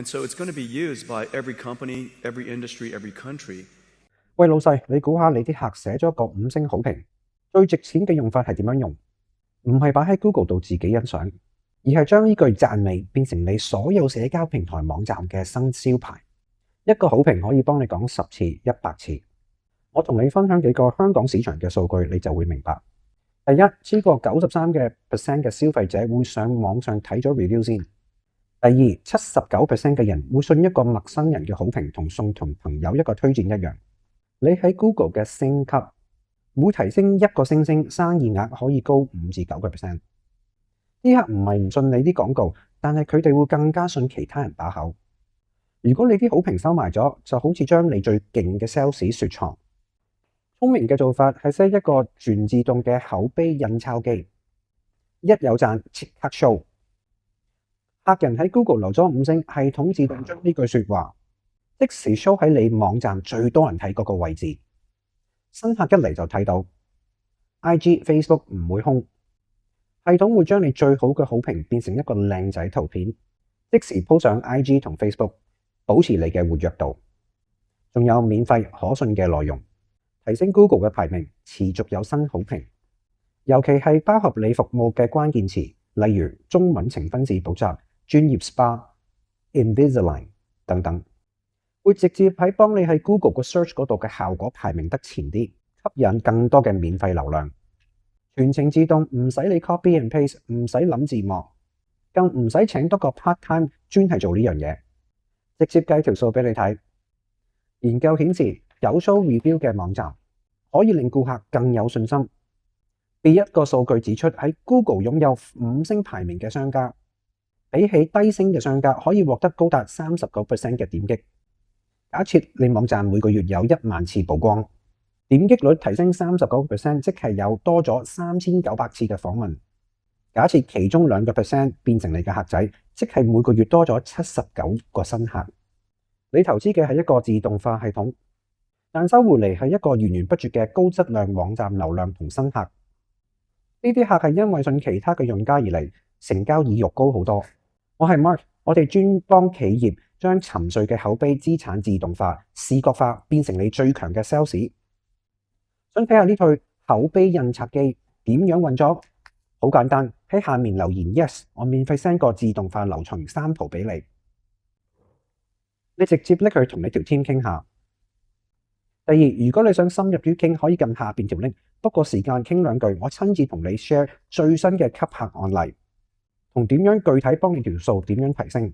And so it's going to be used by every company, every industry, every country. 喂，老細，你估下你啲客寫咗個5星好評，最值錢嘅用法係點樣用？唔係擺喺 Google 度自己欣賞，而係將呢句讚美變成你所有社交平台網站嘅生招牌。一個好評可以幫你講10次、100次。我同你分享幾個香港市場嘅數據，你就會明白。第一，超過93% 嘅消費者會上網上睇咗 review 先。第二，79% 嘅人會信一個陌生人嘅好評同送同朋友一個推薦一樣。你喺 Google 嘅星級，每提升1個星星，生意額可以高5至9%。啲客唔係唔信你啲廣告，但係佢哋會更加信其他人把口。如果你啲好評收埋咗，就好似將你最勁嘅 sales 雪藏。聰明嘅做法係 set 一個全自動嘅口碑印鈔機，一有讚即刻 show。客人喺 Google 留咗5星，系統自動將呢句說話即時 show 喺你網站最多人睇嗰個位置。新客一嚟就睇到 IG、Facebook 唔會空，系統會將你最好嘅好評變成一個靚仔圖片，即時 po 上 IG 同 Facebook， 保持你嘅活躍度。仲有免費可信嘅內容，提升 Google 嘅排名，持續有新好評。尤其係包合你服務嘅關鍵詞，例如中文情分字補習、專業 SPA、Invisalign 等等，會直接喺幫你喺 Google 個 search 嗰度嘅效果排名得前啲，吸引更多嘅免費流量。全程自動，唔使你 copy and paste， 唔使諗字幕，更唔使請多個 part time 專係做呢樣嘢，直接計條數俾你睇。研究顯示，有 show review 嘅網站可以令顧客更有信心。別一個數據指出，喺 Google 擁有5星排名嘅商家，比起低星嘅商家可以獲得高達39% 嘅點擊。假設你網站每個月有1萬次曝光，點擊率提升39%，即係有多咗3900次嘅訪問。假設其中2% 變成你嘅客仔，即係每個月多咗79個新客。你投資嘅係一個自動化系統，但收回嚟係一個源源不絕嘅高質量網站流量同新客。呢啲客係因為信其他嘅用家而嚟，成交意欲高好多。我係 Mark， 我哋專幫企業將沉睡嘅口碑資產自動化、視覺化，變成你最強嘅 sales。想睇下呢套口碑印刷機點樣運作？好簡單，喺下面留言 yes， 我免費 send 個自動化流程sample俾你。你直接拎佢同你條 team 傾下。第二，如果你想深入啲傾，可以撳下邊條 link， 不過時間傾2句，我親自同你 share 最新嘅吸客案例，同點樣具體幫你條數點樣提升。